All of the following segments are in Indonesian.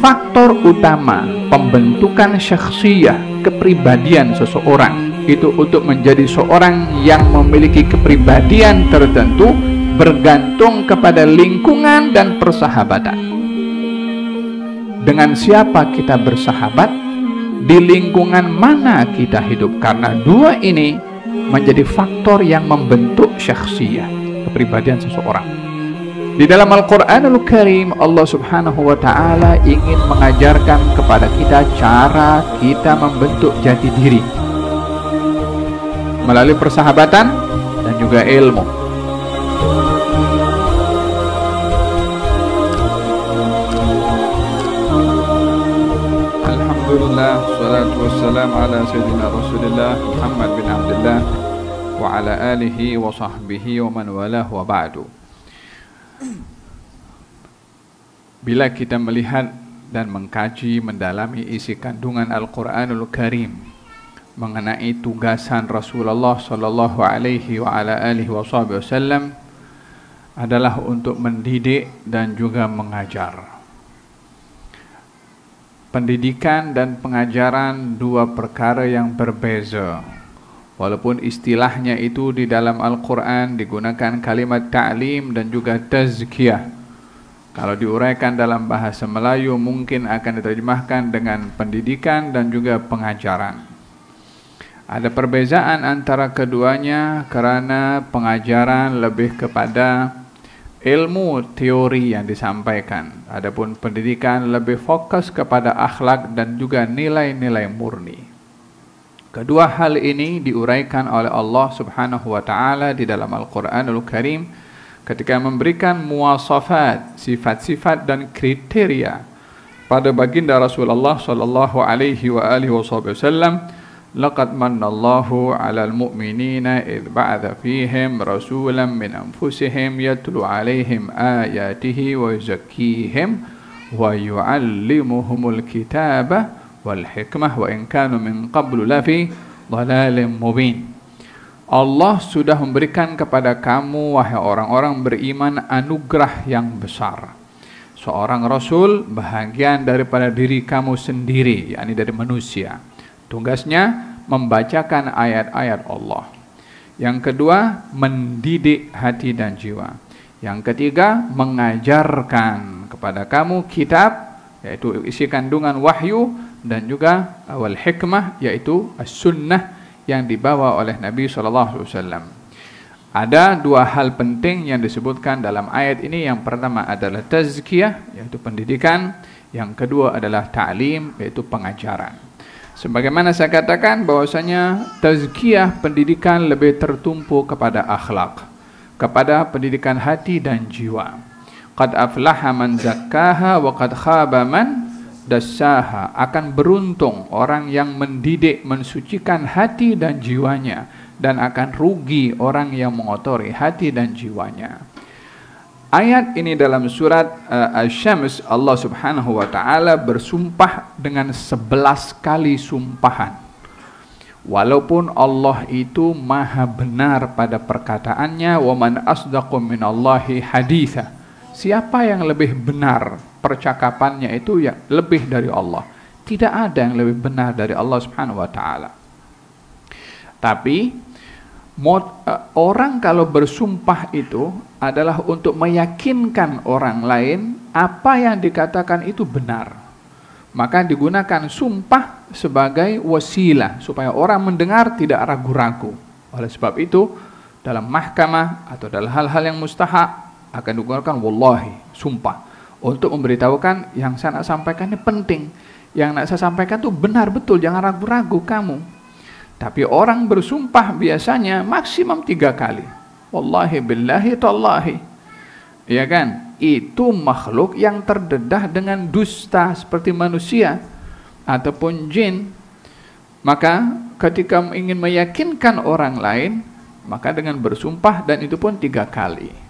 faktor utama pembentukan syakhsiyah, kepribadian seseorang itu untuk menjadi seorang yang memiliki kepribadian tertentu bergantung kepada lingkungan dan persahabatan. Dengan siapa kita bersahabat, di lingkungan mana kita hidup, karena dua ini menjadi faktor yang membentuk syakhsiyah, kepribadian seseorang. Di dalam Al-Quranul Karim, Allah Subhanahu wa Ta'ala ingin mengajarkan kepada kita cara kita membentuk jati diri melalui persahabatan dan juga ilmu. Alhamdulillah, salatu wassalam ala sayyidina Rasulillah Muhammad bin Abdullah wa ala alihi wa sahbihi wa man walah wa ba'du. Bila kita melihat dan mengkaji mendalami isi kandungan Al-Quranul Karim mengenai tugasan Rasulullah Sallallahu Alaihi wa ala alihi wasallam adalah untuk mendidik dan juga mengajar. Pendidikan dan pengajaran dua perkara yang berbeza. Walaupun istilahnya itu di dalam Al-Quran digunakan kalimat ta'lim dan juga tazkiyah. Kalau diuraikan dalam bahasa Melayu mungkin akan diterjemahkan dengan pendidikan dan juga pengajaran. Ada perbezaan antara keduanya karena pengajaran lebih kepada ilmu teori yang disampaikan. Adapun pendidikan lebih fokus kepada akhlak dan juga nilai-nilai murni. Kedua hal ini diuraikan oleh Allah Subhanahu wa Ta'ala di dalam Al-Quranul Karim ketika memberikan muwasafat, sifat-sifat dan kriteria pada baginda Rasulullah sallallahu alaihi wa alihi wasallam. Laqad manallahu 'alal mu'minina idh ba'atha fihim rasulan min anfusihim yatlu 'alaihim ayatihi wa yuzakkihim wa yu'allimuhumul kitaba wal hikmah wa in kanu min qablu lafi dhalalin mubin. Allah sudah memberikan kepada kamu, wahai orang-orang beriman, anugerah yang besar. Seorang Rasul bahagian daripada diri kamu sendiri, yakni dari manusia. Tugasnya membacakan ayat-ayat Allah. Yang kedua, mendidik hati dan jiwa. Yang ketiga, mengajarkan kepada kamu kitab, yaitu isi kandungan wahyu, dan juga wal hikmah, yaitu as-sunnah yang dibawa oleh Nabi SAW. Ada dua hal penting yang disebutkan dalam ayat ini. Yang pertama adalah tazkiyah, yaitu pendidikan. Yang kedua adalah ta'lim, yaitu pengajaran. Sebagaimana saya katakan bahwasanya tazkiyah, pendidikan, lebih tertumpu kepada akhlak, kepada pendidikan hati dan jiwa. Qad aflaha man zakkaha wa qad khaba man dassaha. Akan beruntung orang yang mendidik, mensucikan hati dan jiwanya, dan akan rugi orang yang mengotori hati dan jiwanya. Ayat ini dalam surat Asy-Syams, Allah Subhanahu wa Ta'ala bersumpah dengan 11 kali sumpahan. Walaupun Allah itu maha benar pada perkataannya, wa man asdaqu minallahi haditha. Siapa yang lebih benar percakapannya itu ya lebih dari Allah. Tidak ada yang lebih benar dari Allah Subhanahu wa Ta'ala. Tapi orang kalau bersumpah itu adalah untuk meyakinkan orang lain apa yang dikatakan itu benar. Maka digunakan sumpah sebagai wasilah supaya orang mendengar tidak ragu-ragu. Oleh sebab itu dalam mahkamah atau dalam hal-hal yang mustahak akan digunakan wallahi, sumpah, untuk memberitahukan yang saya nak sampaikan ini penting, yang nak saya sampaikan itu benar betul, jangan ragu-ragu kamu. Tapi orang bersumpah biasanya maksimum 3 kali. Wallahi billahi tallahi. Ya kan? Itu makhluk yang terdedah dengan dusta seperti manusia ataupun jin. Maka ketika ingin meyakinkan orang lain, maka dengan bersumpah, dan itu pun 3 kali.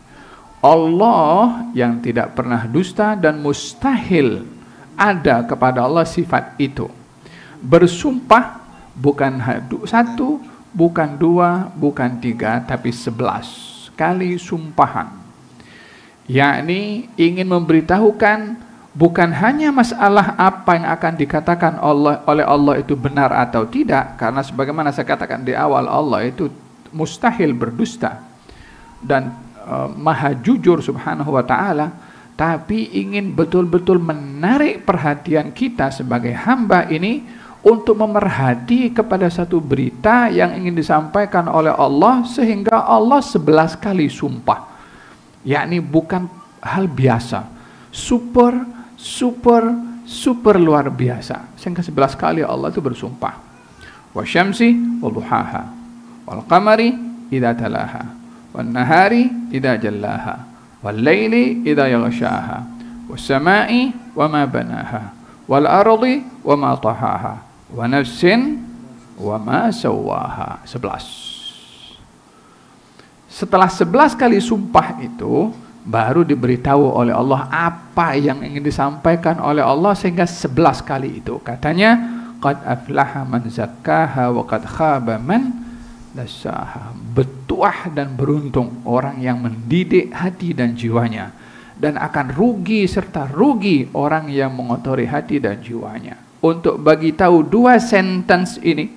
Allah yang tidak pernah dusta dan mustahil ada kepada Allah sifat itu. Bersumpah bukan 1, bukan 2, bukan 3, tapi 11 kali sumpahan. Yakni ingin memberitahukan bukan hanya masalah apa yang akan dikatakan oleh Allah itu benar atau tidak, karena sebagaimana saya katakan di awal, Allah itu mustahil berdusta dan maha jujur subhanahu wa ta'ala, tapi ingin betul-betul menarik perhatian kita sebagai hamba ini untuk memerhati kepada satu berita yang ingin disampaikan oleh Allah, sehingga Allah 11 kali sumpah, yakni bukan hal biasa, super luar biasa, sehingga 11 kali Allah itu bersumpah. Wasyamsi waduhaha wal qamari idza talaha wan nahari idza jallaha wal laili idza yaghshaha was samai wama banaha wal ardi wama tahaha wa nafsin wama sawaha. 11. Setelah 11 kali sumpah itu baru diberitahu oleh Allah apa yang ingin disampaikan oleh Allah, sehingga 11 kali itu katanya qad aflaha man zakkaha wa qad khaba man dassaha. Bertuah dan beruntung orang yang mendidik hati dan jiwanya, dan akan rugi serta rugi orang yang mengotori hati dan jiwanya. Untuk bagi tahu dua sentence ini,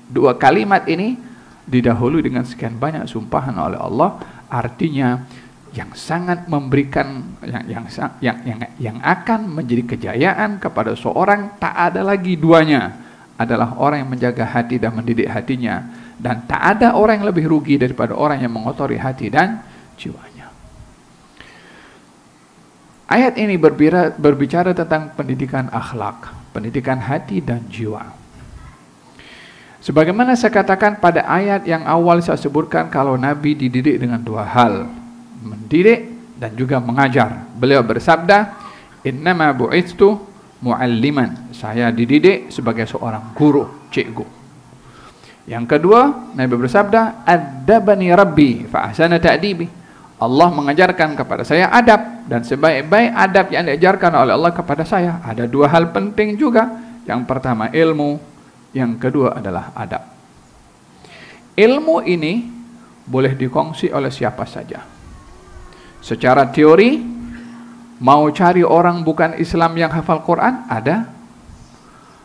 dua kalimat ini didahului dengan sekian banyak sumpahan oleh Allah, artinya yang sangat memberikan yang akan menjadi kejayaan kepada seorang, tak ada lagi duanya, adalah orang yang menjaga hati dan mendidik hatinya, dan tak ada orang yang lebih rugi daripada orang yang mengotori hati dan jiwanya. Ayat ini berbicara tentang pendidikan akhlak, pendidikan hati dan jiwa. Sebagaimana saya katakan pada ayat yang awal saya sebutkan, kalau Nabi dididik dengan dua hal, mendidik dan juga mengajar. Beliau bersabda, innama bu'itstu mu'alliman, saya dididik sebagai seorang guru, cikgu. Yang kedua, Nabi bersabda, adabani rabbi fa ahsana ta'dibi, Allah mengajarkan kepada saya adab, dan sebaik-baik adab yang diajarkan oleh Allah kepada saya. Ada dua hal penting juga. Yang pertama ilmu, yang kedua adalah adab. Ilmu ini boleh dikongsi oleh siapa saja. Secara teori, mau cari orang bukan Islam yang hafal Quran, ada.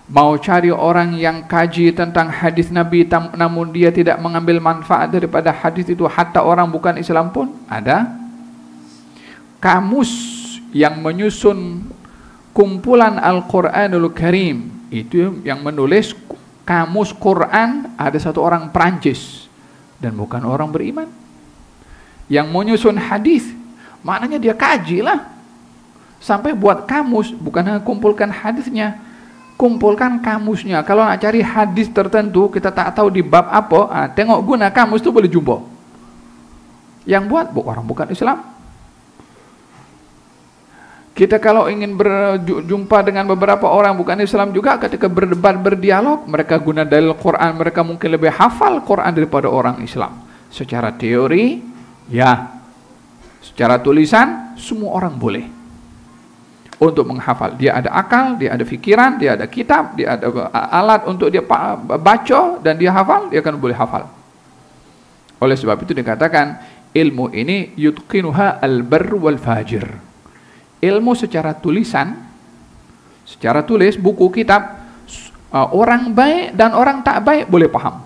Mau cari orang yang kaji tentang hadis Nabi namun dia tidak mengambil manfaat daripada hadis itu, hatta orang bukan Islam pun ada. Kamus yang menyusun kumpulan Al-Quranul Karim, itu yang menulis kamus Quran, ada satu orang Perancis dan bukan orang beriman. Yang menyusun hadis, maknanya dia kaji lah, sampai buat kamus, bukan hanya kumpulkan hadisnya, kumpulkan kamusnya. Kalau nak cari hadis tertentu kita tak tahu di bab apa, tengok guna kamus itu boleh jumpa. Yang buat orang bukan Islam. Kita kalau ingin berjumpa dengan beberapa orang bukan Islam juga, ketika berdebat, berdialog, mereka guna dalil Quran, mereka mungkin lebih hafal Quran daripada orang Islam. Secara teori, ya. Secara tulisan, semua orang boleh untuk menghafal. Dia ada akal, dia ada fikiran, dia ada kitab, dia ada alat untuk dia baca dan dia hafal, dia akan boleh hafal. Oleh sebab itu dikatakan ilmu ini yutqinuha al-barr wal fajir. Ilmu secara tulisan, secara tulis, buku, kitab, orang baik dan orang tak baik boleh paham,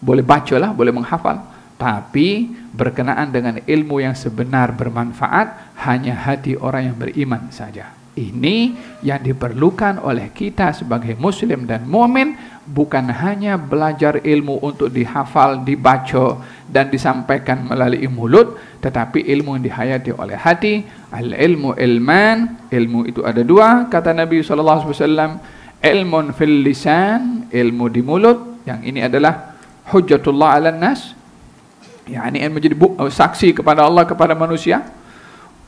boleh baca lah, boleh menghafal. Tapi berkenaan dengan ilmu yang sebenar bermanfaat, hanya hati orang yang beriman saja. Ini yang diperlukan oleh kita sebagai muslim dan mukmin, bukan hanya belajar ilmu untuk dihafal, dibaca dan disampaikan melalui mulut, tetapi ilmu yang dihayati oleh hati. Al-ilmu ilman, ilmu itu ada dua, kata Nabi SAW. Ilmun fil lisan, ilmu di mulut, yang ini adalah hujjatullah ala nas, yakni menjadi saksi kepada Allah, kepada manusia.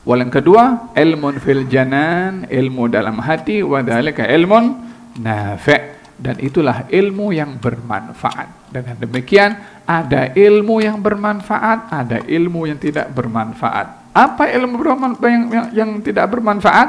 Wal yang kedua, ilmun fil janan, ilmu dalam hati, wa dzalika ilmun nafi', dan itulah ilmu yang bermanfaat. Dengan demikian, ada ilmu yang bermanfaat, ada ilmu yang tidak bermanfaat. Apa ilmu yang tidak bermanfaat?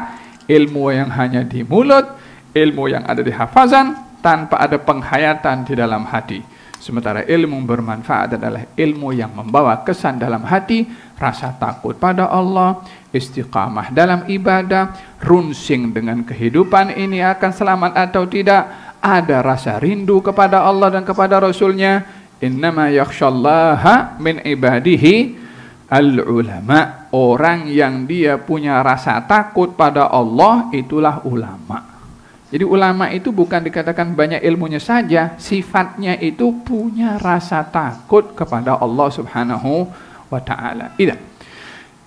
Ilmu yang hanya di mulut, ilmu yang ada di hafazan tanpa ada penghayatan di dalam hati. Sementara ilmu bermanfaat adalah ilmu yang membawa kesan dalam hati, rasa takut pada Allah, istiqamah dalam ibadah, runsing dengan kehidupan ini akan selamat atau tidak, ada rasa rindu kepada Allah dan kepada Rasulnya. Innama yakhshallaha min ibadihi al-ulama. Orang yang dia punya rasa takut pada Allah itulah ulama. Jadi ulama itu bukan dikatakan banyak ilmunya saja, sifatnya itu punya rasa takut kepada Allah Subhanahu wa ta'ala.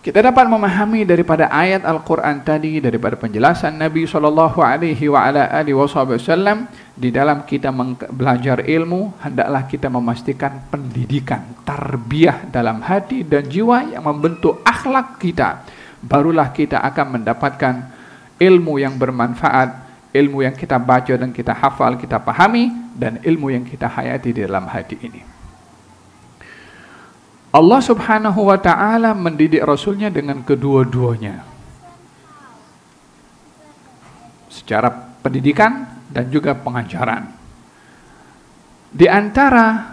Kita dapat memahami daripada ayat Al-Quran tadi, daripada penjelasan Nabi SAW, di dalam kita belajar ilmu, hendaklah kita memastikan pendidikan, tarbiyah dalam hati dan jiwa yang membentuk akhlak kita. Barulah kita akan mendapatkan ilmu yang bermanfaat, ilmu yang kita baca dan kita hafal, kita pahami, dan ilmu yang kita hayati di dalam hati ini. Allah Subhanahu wa ta'ala mendidik Rasulnya dengan kedua-duanya, secara pendidikan dan juga pengajaran. Di antara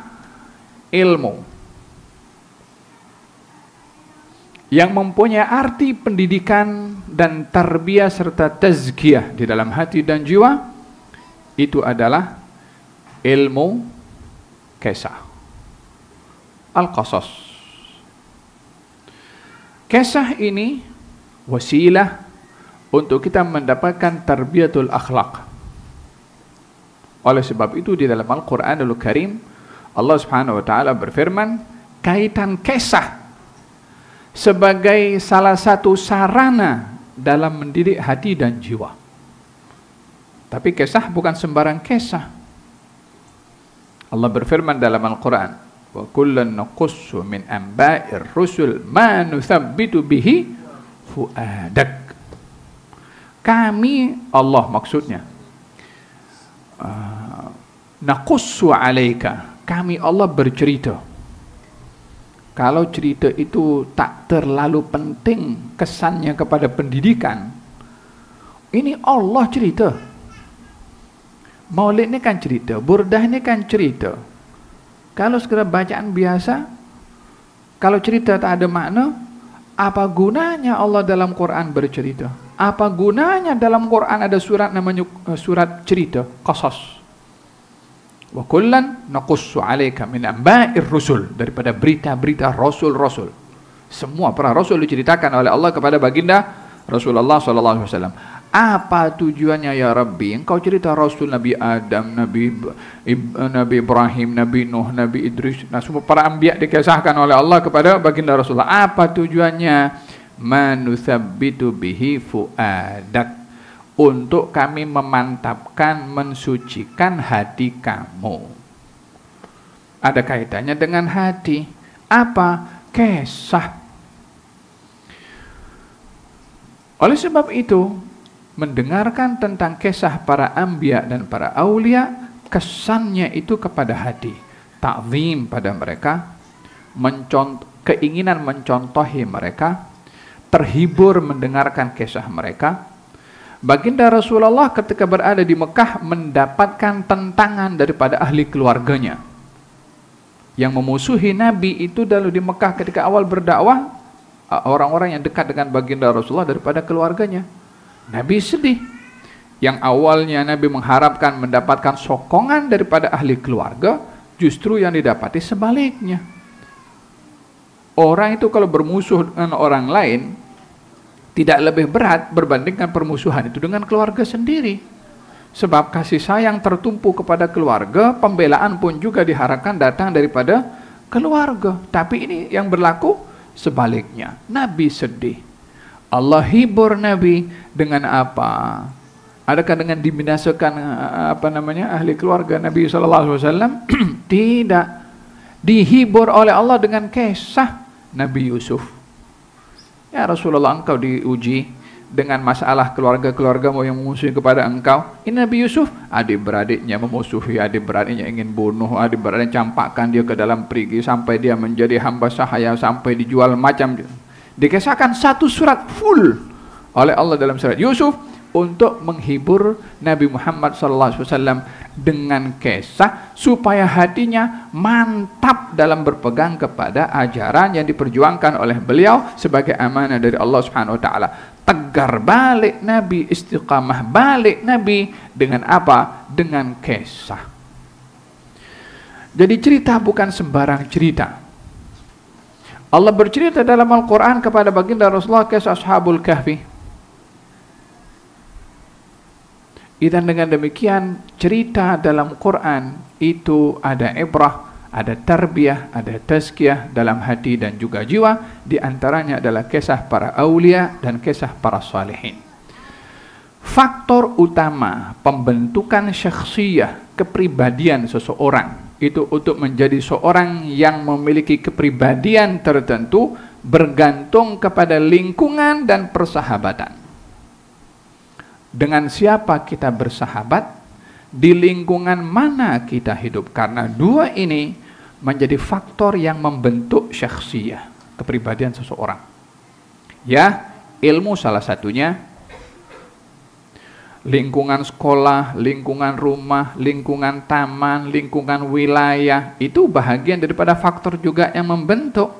ilmu yang mempunyai arti pendidikan dan tarbiyah serta tazkiyah di dalam hati dan jiwa, itu adalah ilmu kisah, al-qasas. Kisah ini wasilah untuk kita mendapatkan tarbiyatul akhlak. Oleh sebab itu di dalam Al-Quranul Karim, Allah Subhanahu wa ta'ala berfirman, kaitan kisah sebagai salah satu sarana dalam mendidik hati dan jiwa. Tapi kisah bukan sembarang kisah. Allah berfirman dalam Al-Quran, wa kullan naqussu min amba'ir rusul ma nuthabbitu bihi fuadak. Kami, Allah maksudnya, naqussu alaika, kami Allah bercerita. Kalau cerita itu tak terlalu penting kesannya kepada pendidikan, ini Allah cerita. Maulid ini kan cerita, burdah ini kan cerita. Kalau sekedar bacaan biasa, kalau cerita tak ada makna, apa gunanya Allah dalam Quran bercerita? Apa gunanya dalam Quran ada surat namanya surat cerita, qasas. Wa kullan naqussu 'alaika min amba'ir rusul, daripada berita-berita rasul-rasul. Semua para rasul diceritakan oleh Allah kepada baginda Rasulullah sallallahu alaihi wasallam. Apa tujuannya ya Rabbi? Engkau cerita Rasul Nabi Adam, Nabi Ibrahim, Nabi Nuh, Nabi Idris, nah semua para anbiya dikisahkan oleh Allah kepada baginda Rasulullah. Apa tujuannya? Manuthabbitu bihi fuadak, untuk kami memantapkan, mensucikan hati kamu. Ada kaitannya dengan hati. Apa? Kisah. Oleh sebab itu, mendengarkan tentang kisah para anbiya dan para aulia, kesannya itu kepada hati, ta'zim pada mereka, keinginan mencontohi mereka, terhibur mendengarkan kisah mereka. Baginda Rasulullah ketika berada di Mekah mendapatkan tentangan daripada ahli keluarganya yang memusuhi Nabi itu. Dalam di Mekah ketika awal berdakwah, orang-orang yang dekat dengan baginda Rasulullah daripada keluarganya. Nabi sedih. Yang awalnya Nabi mengharapkan mendapatkan sokongan daripada ahli keluarga, justru yang didapati sebaliknya. Orang itu kalau bermusuh dengan orang lain, tidak lebih berat berbandingkan permusuhan itu dengan keluarga sendiri. Sebab kasih sayang tertumpu kepada keluarga, pembelaan pun juga diharapkan datang daripada keluarga. Tapi ini yang berlaku sebaliknya. Nabi sedih. Allah hibur Nabi dengan apa? Adakah dengan dibinasakan ahli keluarga Nabi SAW? Tidak. Dihibur oleh Allah dengan kisah Nabi Yusuf. Ya Rasulullah, engkau diuji dengan masalah keluarga-keluargamu yang memusuhi kepada engkau. Ini Nabi Yusuf, adik-beradiknya memusuhi, adik-beradiknya ingin bunuh, adik-beradiknya campakkan dia ke dalam perigi sampai dia menjadi hamba sahaya, sampai dijual macam. Dikisahkan satu surat full oleh Allah dalam surat Yusuf, untuk menghibur Nabi Muhammad SAW dengan kisah supaya hatinya mantap dalam berpegang kepada ajaran yang diperjuangkan oleh beliau sebagai amanah dari Allah Subhanahu wa taala. Tegar balik Nabi, istiqamah balik Nabi dengan apa? Dengan kisah. Jadi cerita bukan sembarang cerita. Allah bercerita dalam Al-Quran kepada baginda Rasulullah kisah Ashabul Kahfi. Dan dengan demikian cerita dalam Quran itu ada ibrah, ada tarbiyah, ada tazkiyah dalam hati dan juga jiwa. Di antaranya adalah kisah para aulia dan kisah para salihin. Faktor utama pembentukan syakhsiyah, kepribadian seseorang itu untuk menjadi seorang yang memiliki kepribadian tertentu bergantung kepada lingkungan dan persahabatan. Dengan siapa kita bersahabat, di lingkungan mana kita hidup, karena dua ini menjadi faktor yang membentuk syakhsiyah, kepribadian seseorang. Ya, ilmu salah satunya, lingkungan sekolah, lingkungan rumah, lingkungan taman, lingkungan wilayah, itu bahagian daripada faktor juga yang membentuk.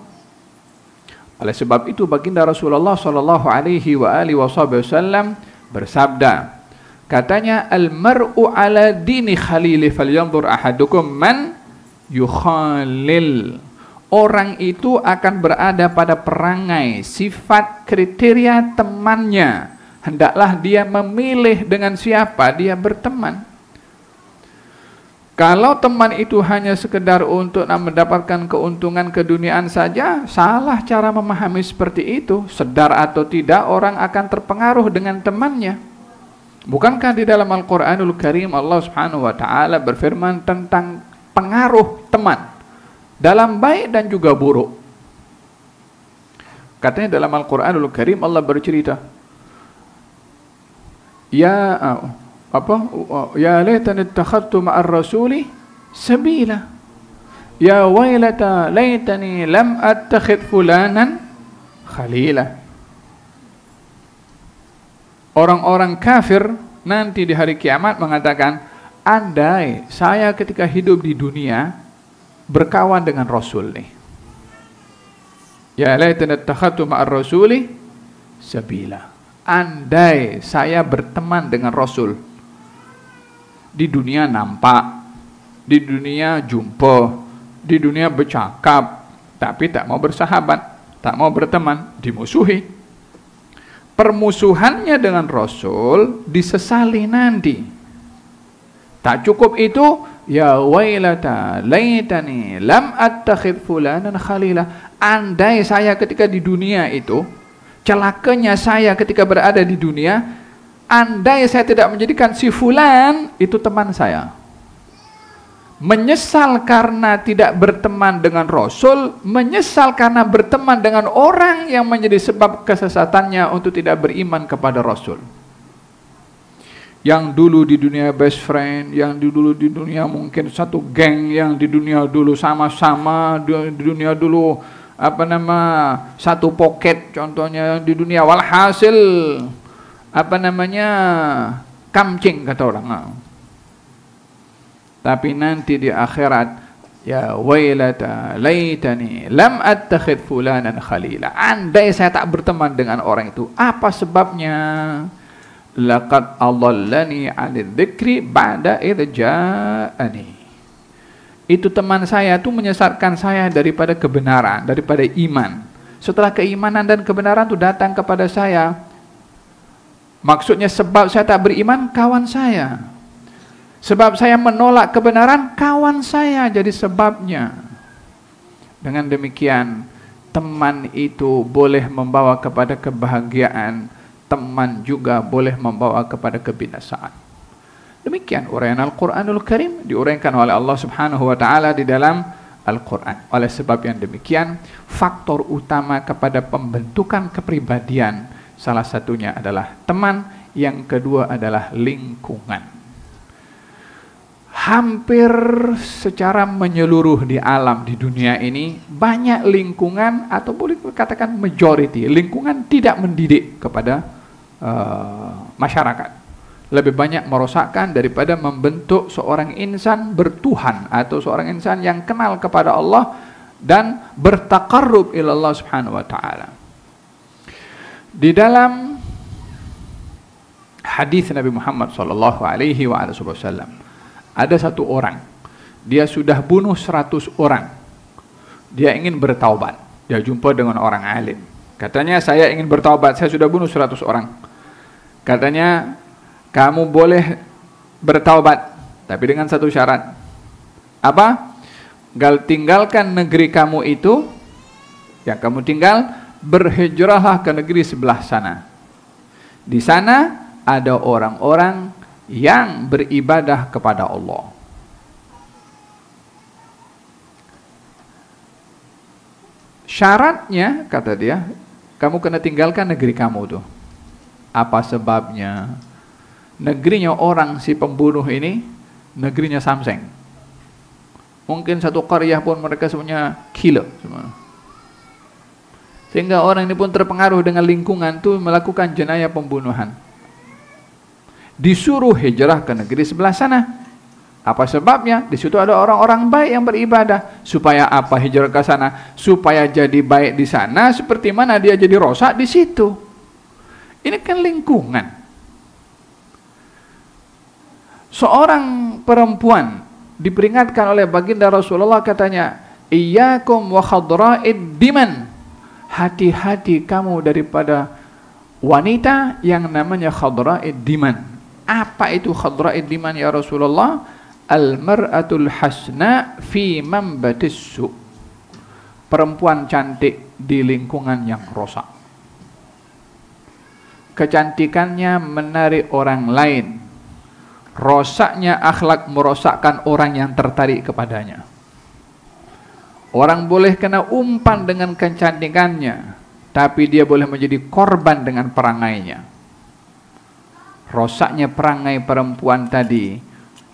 Oleh sebab itu baginda Rasulullah sallallahu alaihi wasallam bersabda, katanya, al-mar'u ala dini khalili falyanzur ahadukum man yukhalil. Orang itu akan berada pada perangai, sifat, kriteria temannya. Hendaklah dia memilih dengan siapa dia berteman. Kalau teman itu hanya sekedar untuk mendapatkan keuntungan keduniaan saja, salah cara memahami seperti itu. Sedar atau tidak, orang akan terpengaruh dengan temannya. Bukankah di dalam Al-Quranul Karim Allah Subhanahu wa taala berfirman tentang pengaruh teman dalam baik dan juga buruk? Katanya dalam Al-Quranul Karim Allah bercerita, ya laitani ittakhadtu ma'ar rasuli sabila, ya wailata laitani lam attakhidh fulanan khalila. Orang-orang kafir nanti di hari kiamat mengatakan, andai saya ketika hidup di dunia berkawan dengan Rasul nih. Ya laitani ittakhadtu ma'ar rasuli sabila. Andai saya berteman dengan Rasul. Di dunia nampak, di dunia jumpa, di dunia bercakap, tapi tak mau bersahabat, tak mau berteman, dimusuhi. Permusuhannya dengan Rasul disesali nanti. Tak cukup itu, ya wailata laitani lam attakhidh fulanan khalila. Andai saya ketika di dunia itu, celakanya saya ketika berada di dunia, andai saya tidak menjadikan si fulan itu teman saya. Menyesal karena tidak berteman dengan Rasul, menyesal karena berteman dengan orang yang menjadi sebab kesesatannya untuk tidak beriman kepada Rasul. Yang dulu di dunia best friend, yang dulu di dunia mungkin satu geng, yang di dunia dulu sama-sama, di dunia dulu satu pocket, contohnya di dunia, walhasil kamcing kata orang. Tapi nanti di akhirat, ya wailata laitani lam attakhidh fulanan khalila. Andai saya tak berteman dengan orang itu, apa sebabnya? Laqad adallani 'anil dzikri ba'da idz ja'ani. Itu teman saya itu menyesatkan saya daripada kebenaran, daripada iman. Setelah keimanan dan kebenaran itu datang kepada saya, maksudnya sebab saya tak beriman, kawan saya. Sebab saya menolak kebenaran, kawan saya jadi sebabnya. Dengan demikian, teman itu boleh membawa kepada kebahagiaan, teman juga boleh membawa kepada kebinasaan. Demikian uraian Al-Quranul Karim diuraikan oleh Allah Subhanahu wa taala di dalam Al-Quran. Oleh sebab yang demikian, faktor utama kepada pembentukan kepribadian salah satunya adalah teman, yang kedua adalah lingkungan. Hampir secara menyeluruh di alam, di dunia ini, banyak lingkungan, atau boleh katakan majority, lingkungan tidak mendidik kepada masyarakat. Lebih banyak merosakkan daripada membentuk seorang insan bertuhan atau seorang insan yang kenal kepada Allah dan bertaqarrub ila Allah Subhanahu wa taala. Di dalam hadis Nabi Muhammad sallallahu alaihi wasallam ada satu orang, dia sudah bunuh 100 orang. Dia ingin bertaubat. Dia jumpa dengan orang alim. Katanya, saya ingin bertaubat, saya sudah bunuh 100 orang. Katanya, kamu boleh bertaubat, tapi dengan satu syarat. Apa? Tinggalkan negeri kamu itu, yang kamu tinggal, berhijrahlah ke negeri sebelah sana. Di sana ada orang-orang yang beribadah kepada Allah. Syaratnya, kata dia, kamu kena tinggalkan negeri kamu tuh. Apa sebabnya? Negerinya orang si pembunuh ini, negerinya Samseng. Mungkin satu qaryah pun mereka semuanya gila semua. Sehingga orang ini pun terpengaruh dengan lingkungan tuh melakukan jenayah pembunuhan. Disuruh hijrah ke negeri sebelah sana. Apa sebabnya? Di situ ada orang-orang baik yang beribadah. Supaya apa hijrah ke sana? Supaya jadi baik di sana seperti mana dia jadi rosak di situ. Ini kan lingkungan. Seorang perempuan diperingatkan oleh baginda Rasulullah, katanya, iyyakum wa khadra'id diman. Hati-hati kamu daripada wanita yang namanya khadra'id diman. Apa itu khadra'id diman ya Rasulullah? Al-mar'atul hasna fi mambatis su'. Perempuan cantik di lingkungan yang rosak. Kecantikannya menarik orang lain. Rosaknya akhlak merosakkan orang yang tertarik kepadanya. Orang boleh kena umpan dengan kecantikannya, tapi dia boleh menjadi korban dengan perangainya. Rosaknya perangai perempuan tadi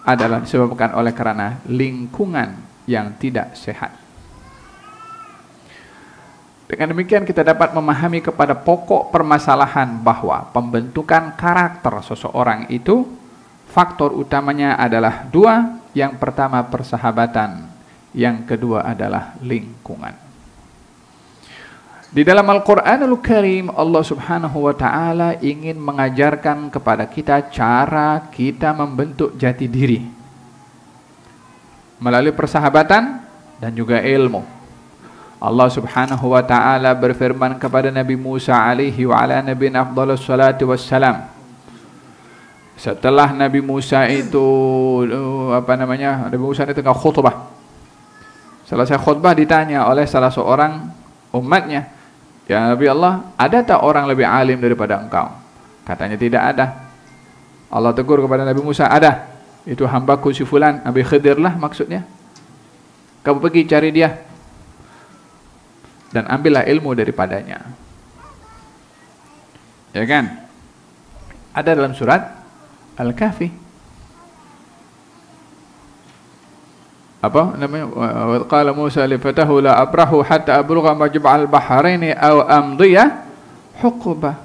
adalah disebabkan oleh karena lingkungan yang tidak sehat. Dengan demikian kita dapat memahami kepada pokok permasalahan bahwa pembentukan karakter seseorang itu faktor utamanya adalah dua. Yang pertama persahabatan, yang kedua adalah lingkungan. Di dalam Al-Quranul Karim, Allah Subhanahu wa ta'ala ingin mengajarkan kepada kita cara kita membentuk jati diri melalui persahabatan dan juga ilmu. Allah Subhanahu wa ta'ala berfirman kepada Nabi Musa alaihi wa ala nabiyina afdhalus salatu wassalam. Setelah Nabi Musa itu Nabi Musa ini tengah khutbah. Selesai khutbah ditanya oleh salah seorang umatnya, ya Nabi Allah, ada tak orang lebih alim daripada engkau? Katanya tidak ada. Allah tegur kepada Nabi Musa, ada. Itu hambaku si fulan, Nabi Khidir lah maksudnya. Kamu pergi cari dia dan ambillah ilmu daripadanya. Ya kan? Ada dalam surat Al-Kahfi. Apa namanya? Wa qala Musa li fatahu la abrahu hatta ablugha majma'al bahraini aw amdiya huquba.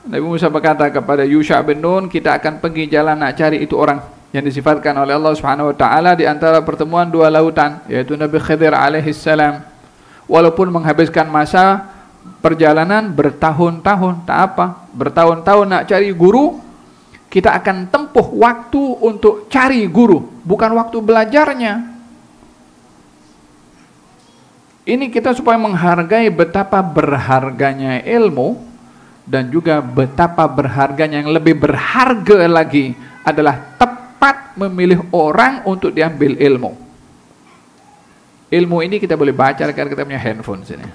Nabi Musa berkata kepada Yusha bin Nun, kita akan pergi jalan nak cari itu orang yang disifatkan oleh Allah Subhanahu wa taala di antara pertemuan dua lautan, yaitu Nabi Khidir alaihi salam. Walaupun menghabiskan masa perjalanan bertahun-tahun, tak apa, bertahun-tahun nak cari guru, kita akan tempuh waktu untuk cari guru, bukan waktu belajarnya. Ini kita supaya menghargai betapa berharganya ilmu, dan juga betapa berharganya, yang lebih berharga lagi adalah tepat memilih orang untuk diambil ilmu. Ilmu ini kita boleh baca karena kita punya handphone sini.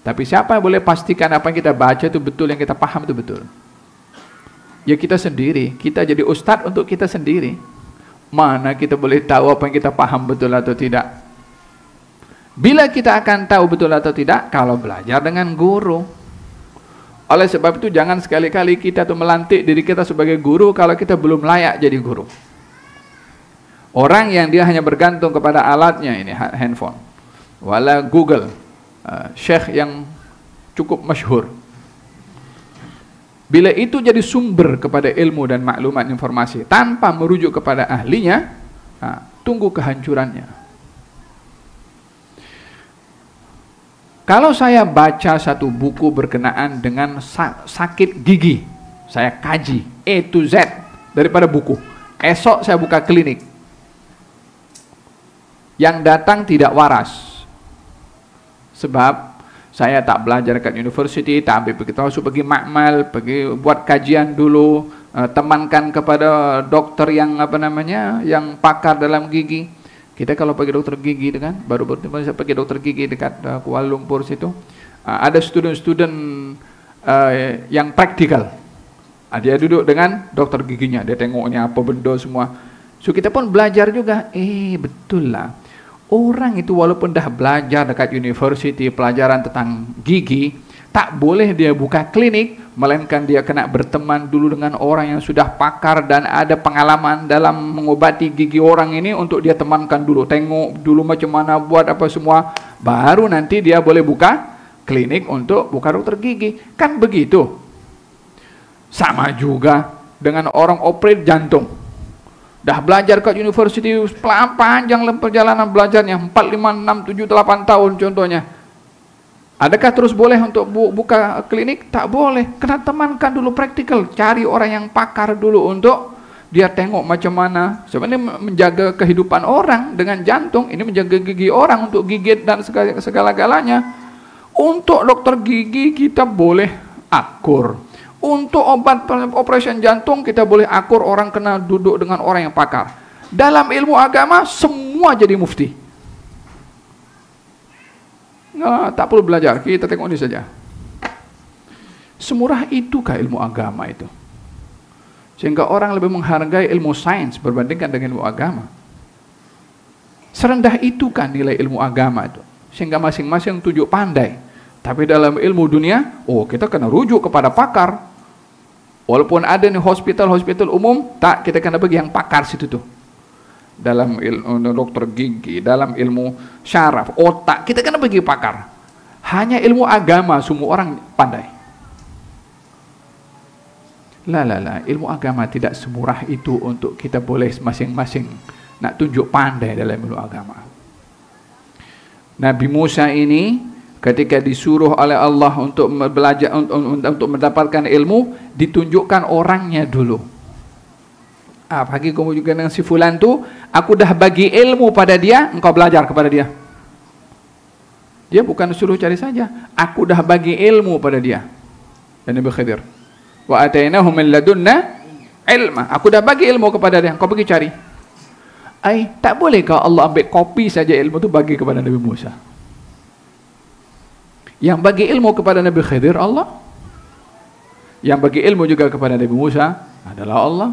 Tapi siapa yang boleh pastikan apa yang kita baca itu betul, yang kita paham itu betul? Ya kita sendiri. Kita jadi ustadz untuk kita sendiri. Mana kita boleh tahu apa yang kita paham betul atau tidak? Bila kita akan tahu betul atau tidak? Kalau belajar dengan guru. Oleh sebab itu jangan sekali-kali kita tuh melantik diri kita sebagai guru kalau kita belum layak jadi guru. Orang yang dia hanya bergantung kepada alatnya ini, handphone, wala Google, syekh yang cukup masyhur, Bila itu jadi sumber kepada ilmu dan maklumat informasi tanpa merujuk kepada ahlinya, tunggu kehancurannya. Kalau saya baca satu buku berkenaan dengan sakit gigi, saya kaji A to Z daripada buku. Esok saya buka klinik. Yang datang tidak waras. Sebab saya tak belajar kat university, tak ambil begitu, pergi makmal, pergi buat kajian dulu, temankan kepada dokter yang yang pakar dalam gigi. Kita kalau pergi dokter gigi kan, baru saya pergi dokter gigi dekat Kuala Lumpur situ, ada student-student yang praktikal. Dia duduk dengan dokter giginya, dia tengoknya apa benda semua. So kita pun belajar juga, betul lah. Orang itu walaupun dah belajar dekat university pelajaran tentang gigi, tak boleh dia buka klinik, melainkan dia kena berteman dulu dengan orang yang sudah pakar dan ada pengalaman dalam mengobati gigi orang ini, untuk dia temankan dulu, tengok dulu macam mana buat apa semua, baru nanti dia boleh buka klinik untuk buka dokter gigi. Kan begitu. Sama juga dengan orang operate jantung. Dah belajar kat university panjang perjalanan belajarnya 4, 5, 6, 7, 8 tahun contohnya. Adakah terus boleh untuk buka klinik? Tak boleh. Kena temankan dulu praktikal, cari orang yang pakar dulu untuk dia tengok macam mana. Sebenarnya menjaga kehidupan orang dengan jantung, ini menjaga gigi orang untuk gigit dan segala-galanya. Untuk dokter gigi kita boleh akur. Untuk obat operation jantung kita boleh akur, orang kena duduk dengan orang yang pakar. Dalam ilmu agama semua jadi mufti. Tak perlu belajar, kita tengok ini saja. Semurah itukah ilmu agama itu? Sehingga orang lebih menghargai ilmu sains berbandingkan dengan ilmu agama. Serendah itukah nilai ilmu agama itu? Sehingga masing-masing tunjuk pandai. Tapi dalam ilmu dunia, kita kena rujuk kepada pakar. Walaupun ada nih hospital umum, tak, kita kena bagi yang pakar situ tuh. Dalam ilmu dokter gigi, dalam ilmu syaraf, otak, kita kena bagi pakar. Hanya ilmu agama semua orang pandai. Ilmu agama tidak semurah itu untuk kita boleh masing-masing nak tunjuk pandai dalam ilmu agama. Nabi Musa ini ketika disuruh oleh Allah untuk belajar, untuk mendapatkan ilmu, ditunjukkan orangnya dulu. Bagi kamu juga dengan si fulan tu, aku dah bagi ilmu pada dia, engkau belajar kepada dia. Dia bukan suruh cari saja, aku dah bagi ilmu pada dia. Dan Nabi Khidir, wa atainahu min ladunna ilma, aku dah bagi ilmu kepada dia, engkau pergi cari. Tak boleh kau Allah ambil kopi saja ilmu tu bagi kepada Nabi Musa. Yang bagi ilmu kepada Nabi Khidir Allah. Yang bagi ilmu juga kepada Nabi Musa adalah Allah.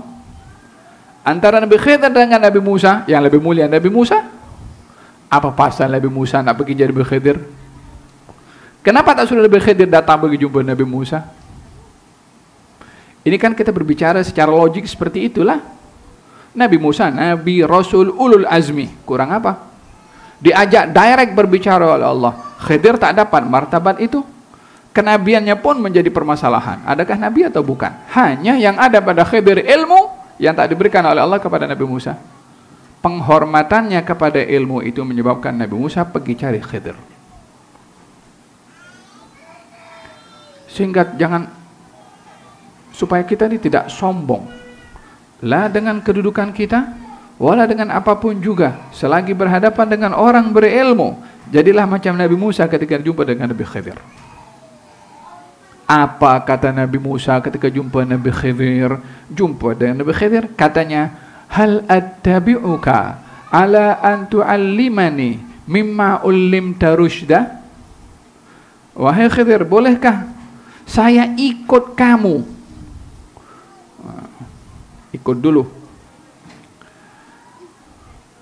Antara Nabi Khidir dengan Nabi Musa, yang lebih mulia Nabi Musa. Apa pasal Nabi Musa nak pergi jadi Nabi Khidir? Kenapa tak suruh Nabi Khidir datang pergi jumpa Nabi Musa? Ini kan kita berbicara secara logik seperti itulah. Nabi Musa, Nabi Rasul Ulul Azmi, kurang apa? Diajak direct berbicara oleh Allah. Khidir tak dapat martabat itu. Kenabiannya pun menjadi permasalahan. Adakah nabi atau bukan? Hanya yang ada pada Khidir ilmu yang tak diberikan oleh Allah kepada Nabi Musa. Penghormatannya kepada ilmu itu menyebabkan Nabi Musa pergi cari Khidir. Sehingga supaya kita ini tidak sombong. Lah dengan kedudukan kita, wala dengan apapun juga, selagi berhadapan dengan orang berilmu, jadilah macam Nabi Musa ketika jumpa dengan Nabi Khidir. Apa kata Nabi Musa ketika jumpa Nabi Khidir? Jumpa dengan Nabi Khidir, katanya, hal attabi'uka ala an tu'allimani mimma ullimta rusyda? Wahai Khidir, bolehkah saya ikut kamu? Ikut dulu.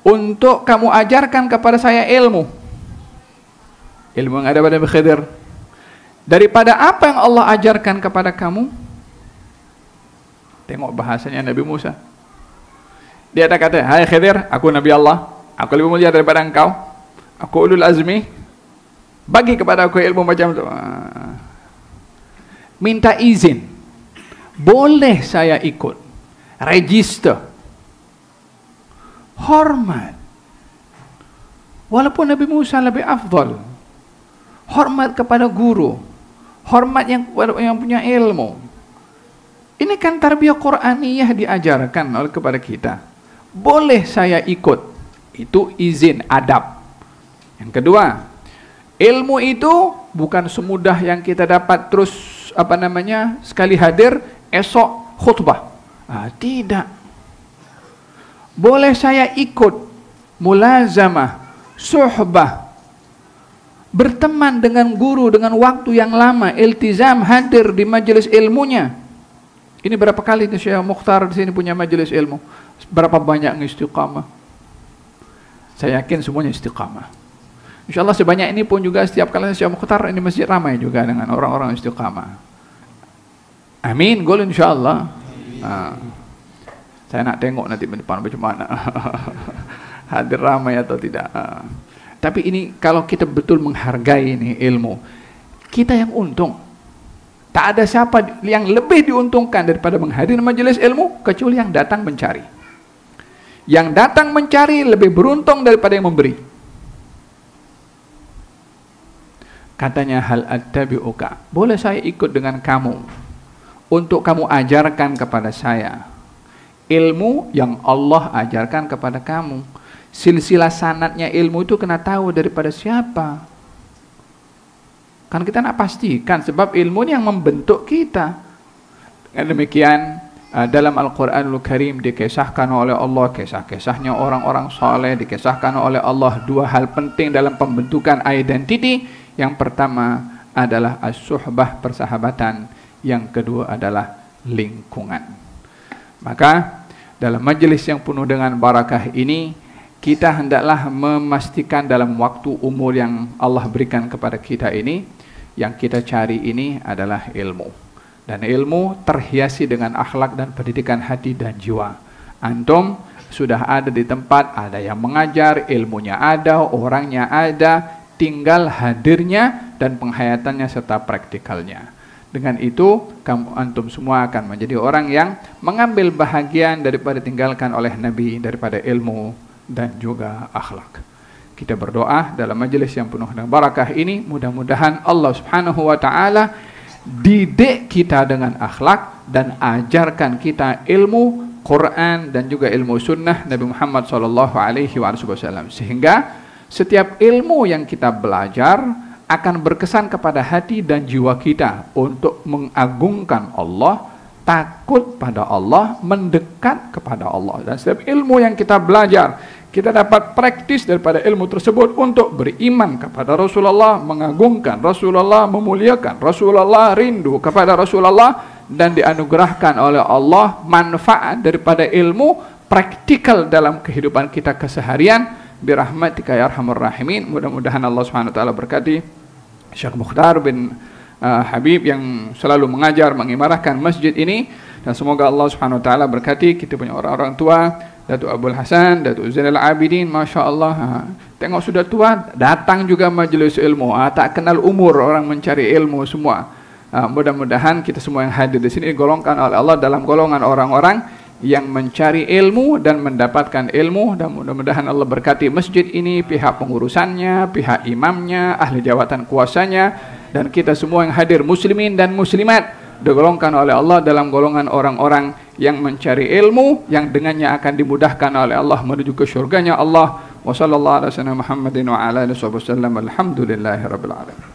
Untuk kamu ajarkan kepada saya ilmu. Ilmu yang ada pada Nabi Khidir. Daripada apa yang Allah ajarkan kepada kamu? Tengok bahasanya Nabi Musa. Dia ada kata, hai Khidir, aku Nabi Allah, aku lebih mulia daripada engkau, aku ulul azmi, bagi kepada aku ilmu macam itu. Minta izin. boleh saya ikut. Register. Hormat. Walaupun Nabi Musa lebih afdal. Hormat kepada guru. Hormat yang punya ilmu. Ini kan tarbiyah Qur'aniyah diajarkan oleh kepada kita. Boleh saya ikut. Itu izin, adab. Yang kedua, ilmu itu bukan semudah yang kita dapat terus sekali hadir, esok khutbah. Tidak. Boleh saya ikut mulazamah, suhbah, berteman dengan guru dengan waktu yang lama, iltizam, hadir di majelis ilmunya. Ini berapa kali nih Syekh Mukhtar di sini punya majelis ilmu? Berapa banyak istiqamah? Saya yakin semuanya istiqamah. InsyaAllah sebanyak ini pun juga setiap kali Syekh Mukhtar ini masjid ramai juga dengan orang-orang istiqamah. Amin, gol insyaAllah. Saya nak tengok nanti di depan bagaimana hadir ramai atau tidak. Tapi ini kalau kita betul menghargai ini ilmu, kita yang untung. Tak ada siapa yang lebih diuntungkan daripada menghadiri majelis ilmu kecuali yang datang mencari. Yang datang mencari lebih beruntung daripada yang memberi. Katanya, hal attabi'uka, boleh saya ikut dengan kamu untuk kamu ajarkan kepada saya ilmu yang Allah ajarkan kepada kamu. Silsilah sanadnya ilmu itu kena tahu daripada siapa. Kan kita nak pastikan, sebab ilmu ini yang membentuk kita. Dengan demikian, dalam Al-Quranul Karim dikisahkan oleh Allah, kisah-kisahnya orang-orang saleh, dikisahkan oleh Allah dua hal penting dalam pembentukan identiti. Yang pertama adalah as-suhbah, persahabatan. Yang kedua adalah lingkungan. Maka dalam majelis yang penuh dengan barakah ini, kita hendaklah memastikan dalam waktu umur yang Allah berikan kepada kita ini, yang kita cari ini adalah ilmu. Dan ilmu terhiasi dengan akhlak dan pendidikan hati dan jiwa. Antum sudah ada di tempat, ada yang mengajar, ilmunya ada, orangnya ada, tinggal hadirnya dan penghayatannya serta praktikalnya. Dengan itu, antum semua akan menjadi orang yang mengambil bahagian daripada tinggalkan oleh Nabi, daripada ilmu dan juga akhlak. Kita berdoa dalam majelis yang penuh dengan barakah ini, mudah-mudahan Allah Subhanahu wa taala didik kita dengan akhlak dan ajarkan kita ilmu Quran dan juga ilmu sunnah Nabi Muhammad sallallahu alaihi wasallam, sehingga setiap ilmu yang kita belajar akan berkesan kepada hati dan jiwa kita untuk mengagungkan Allah, takut pada Allah, mendekat kepada Allah. Dan setiap ilmu yang kita belajar, kita dapat praktis daripada ilmu tersebut untuk beriman kepada Rasulullah, mengagungkan Rasulullah, memuliakan Rasulullah, rindu kepada Rasulullah, dan dianugerahkan oleh Allah manfaat daripada ilmu praktikal dalam kehidupan kita keseharian. Birahmatika ya arhamar rahimin. Mudah-mudahan Allah Subhanahu wa taala berkati Syekh Mukhtar bin Habib yang selalu mengajar, mengimarahkan masjid ini, dan semoga Allah Subhanahu wa taala berkati kita punya orang-orang tua, Datuk Abdul Hasan, Datuk Zainal Abidin, Masya Allah. Tengok sudah tua, datang juga majelis ilmu. Tak kenal umur orang mencari ilmu semua. Mudah-mudahan kita semua yang hadir di sini digolongkan oleh Allah dalam golongan orang-orang yang mencari ilmu dan mendapatkan ilmu. Dan mudah-mudahan Allah berkati masjid ini, pihak pengurusannya, pihak imamnya, ahli jawatan kuasanya, dan kita semua yang hadir muslimin dan muslimat digolongkan oleh Allah dalam golongan orang-orang yang mencari ilmu, yang dengannya akan dimudahkan oleh Allah menuju ke syurganya Allah. Wa sallallahu ala sayyidina Muhammadin wa ala alihi wasallam. Alhamdulillahi rabbil alamin.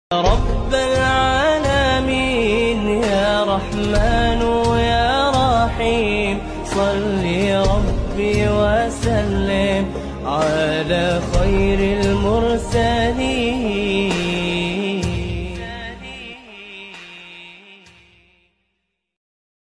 Rabbal alamin ya Rahman ya Rahim, salli rabbi wa sallim ala khairil mursalin.